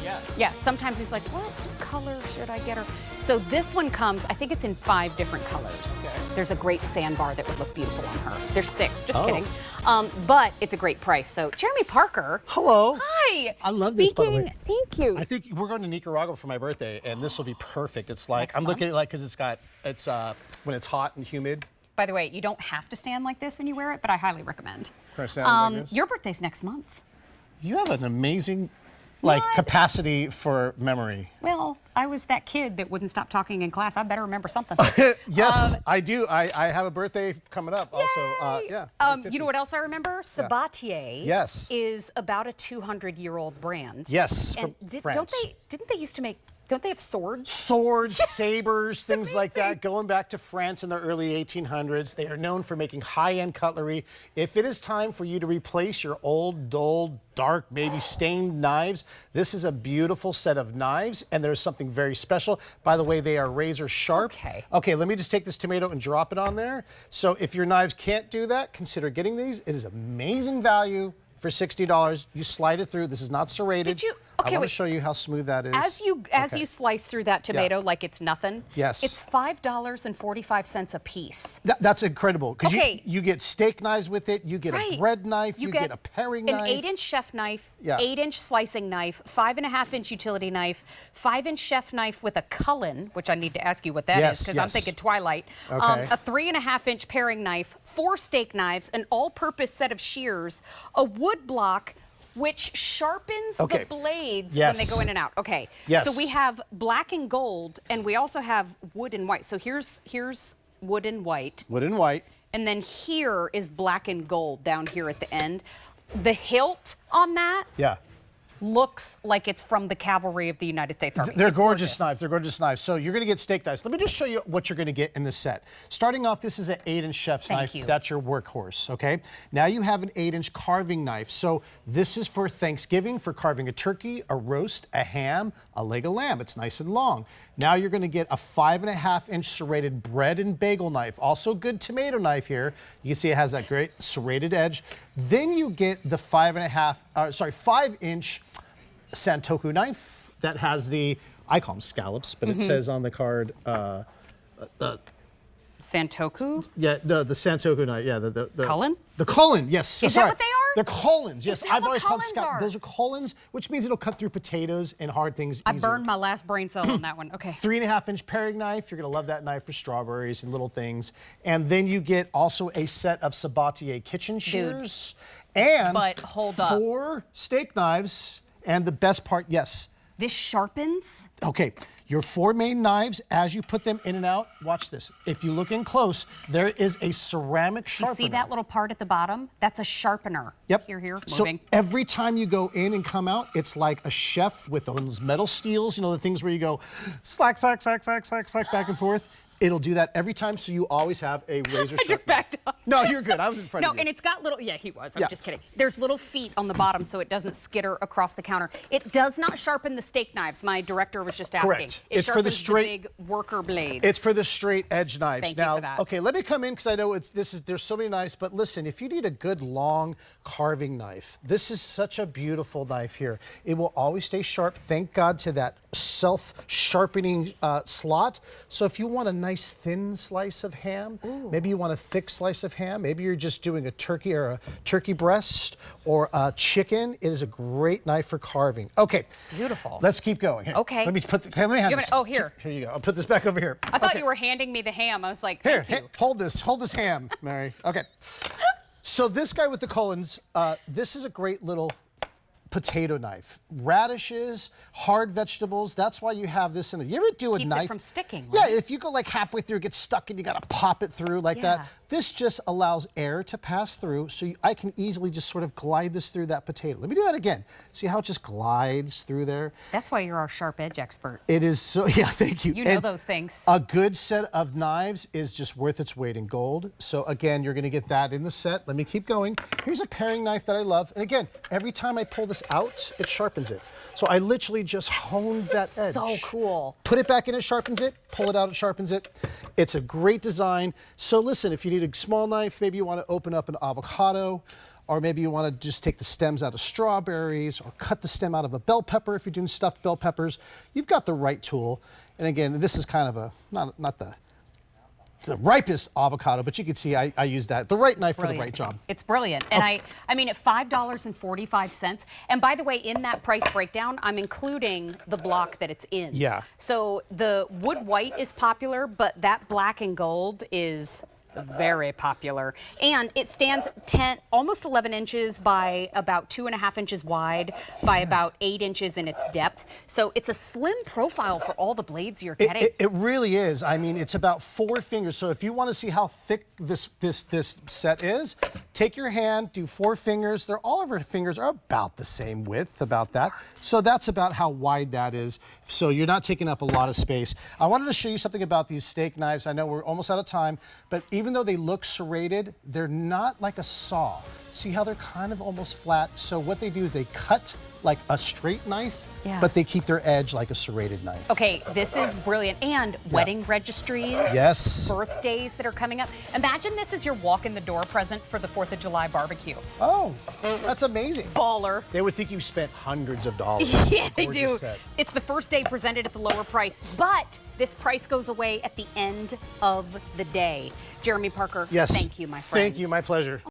Yeah. Yeah, sometimes he's like, what color should I get her? So this one comes, I think it's in 5 different colors. Okay. There's a great sandbar that would look beautiful on her. There's 6, just Oh. kidding. But it's a great price. So Jeremy Parker. Hello. Hi. I love this, by the way. Thank you. I think we're going to Nicaragua for my birthday, and this will be perfect. It's like, Next I'm looking month? at it like, because it's when it's hot and humid. By the way, you don't have to stand like this when you wear it, but I highly recommend. Can I stand like this? Your birthday's next month. You have an amazing, What? capacity for memory. Well, I was that kid that wouldn't stop talking in class. I better remember something. Yes, I do. I have a birthday coming up also. Yeah. You know what else I remember? Sabatier Yes. is about a 200-year-old brand. Yes, And from France. Didn't they used to make, don't they have swords? Swords, sabers, things like that, going back to France in the early 1800s. They are known for making high-end cutlery. If it is time for you to replace your old, dull, dark, maybe stained knives, this is a beautiful set of knives, and there's something very special. By the way, they are razor sharp. Okay. Okay, let me just take this tomato and drop it on there. So if your knives can't do that, consider getting these. It is amazing value for $60. You slide it through. This is not serrated. Did you? I Okay, want wait. to show you how smooth that is. As you slice through that tomato like it's nothing, Yes. it's $5.45 a piece. That's incredible because Okay. you get steak knives with it, you get a bread knife, you get a paring an knife. 8-inch chef knife, Yeah. 8-inch slicing knife, 5.5-inch utility knife, 5-inch chef knife with a Cullen, which I need to ask you what that is Yes, because I'm yes. thinking Twilight. Okay. A 3.5-inch paring knife, 4 steak knives, an all-purpose set of shears, a wood block, which sharpens Okay. the blades when Yes. they go in and out. Okay. Yes. So we have black and gold, and we also have wood and white. So here's wood and white. Wood and white. And then here is black and gold down here at the end. The hilt on that Yeah. looks like it's from the cavalry of the United States Army. They're It's gorgeous knives. They're gorgeous knives. So you're going to get steak knives. Let me just show you what you're going to get in this set. Starting off, this is an 8-inch chef's Thank knife. you. That's your workhorse, okay? Now you have an 8-inch carving knife. So this is for Thanksgiving, for carving a turkey, a roast, a ham, a leg of lamb. It's nice and long. Now you're going to get a 5.5-inch serrated bread and bagel knife. Also good tomato knife here. You can see it has that great serrated edge. Then you get the 5-inch Santoku knife that has the, I call them scallops, but it says on the card, Santoku? yeah, the Santoku knife, yeah, the Cullen? The Cullen, yes. Is that what they are? They're Cullens, yes. Is that what always called Cullens are? Those are Cullens, which means it'll cut through potatoes and hard things I easier. burned my last brain cell on that one. Okay. 3.5-inch paring knife. You're gonna love that knife for strawberries and little things. And then you get also a set of Sabatier kitchen shears and But hold up. 4 steak knives. And the best part, yes. This sharpens? Okay, your 4 main knives, as you put them in and out, watch this. If you look in close, there is a ceramic You sharpener. see that little part at the bottom? That's a sharpener. Yep. Here, So moving. every time you go in and come out, it's like a chef with those metal steels, you know, the things where you go slack, slack, slack, slack, slack, slack, back and forth. It'll do that every time, so you always have a razor I just sharpener. backed up. No, you're good. I was in front No, of you. and it's got little, yeah, he was. I'm Yeah. just kidding. There's little feet on the bottom so it doesn't skitter across the counter. It does not sharpen the steak knives. My director was just asking. Correct. It It's for the sharpens straight- big worker blades. It's for the straight edge knives. Thank you now, for that. okay, let me come in because I know there's so many knives, but listen, if you need a good long carving knife, this is such a beautiful knife here. It will always stay sharp. Thank God to that self-sharpening slot. So if you want a nice thin slice of ham, maybe you want a thick slice of ham, maybe you're just doing a turkey or a turkey breast or a chicken, it is a great knife for carving. Okay. Beautiful. Let's keep going. Here. Okay. Let me let me have Give this. it- oh, here. Here you go. I'll put this back over here. I thought Okay. you were handing me the ham. I was like, Here, thank you. hold this ham, Mary. Okay. So this guy with the Cullens, this is a great little potato knife. Radishes, hard vegetables, that's why you have this in it. You ever do a Keeps knife? it from sticking, Yeah, right? if you go like halfway through, it gets stuck and you gotta pop it through like Yeah. that. This just allows air to pass through, so I can easily just sort of glide this through that potato. Let me do that again. See how it just glides through there? That's why you're our sharp edge expert. It is so, yeah, thank you. You know And those things. a good set of knives is just worth its weight in gold. So again, you're gonna get that in the set. Let me keep going. Here's a paring knife that I love. And again, every time I pull this out, it sharpens it. So I literally just honed that edge. So cool. Put it back in, it sharpens it. Pull it out, it sharpens it. It's a great design. So listen, if you need a small knife, maybe you want to open up an avocado or maybe you want to just take the stems out of strawberries or cut the stem out of a bell pepper if you're doing stuffed bell peppers, you've got the right tool. And again, this is kind of a, not the ripest avocado, but you can see I use that. The right knife for the right job. It's brilliant. And I mean, at $5.45, and by the way, in that price breakdown, I'm including the block that it's in. Yeah. So the wood white is popular, but that black and gold is very popular. And it stands almost 11 inches by about 2.5 inches wide by about 8 inches in its depth. So it's a slim profile for all the blades you're getting. It really is. I mean, it's about 4 fingers. So if you want to see how thick this set is, take your hand, do 4 fingers. All of our fingers are about the same width, about that. So that's about how wide that is. So you're not taking up a lot of space. I wanted to show you something about these steak knives. I know we're almost out of time, but even though they look serrated, they're not like a saw. See how they're kind of almost flat? So what they do is they cut like a straight knife, but they keep their edge like a serrated knife. Okay, this is brilliant. And wedding registries, yes, birthdays that are coming up. Imagine this is your walk in the door present for the 4th of July barbecue. Oh, that's amazing. Baller. They would think you spent hundreds of dollars. Yeah, they do. It's the first day presented at the lower price, but this price goes away at the end of the day. Jeremy Parker, yes, thank you, my friend. Thank you, my pleasure.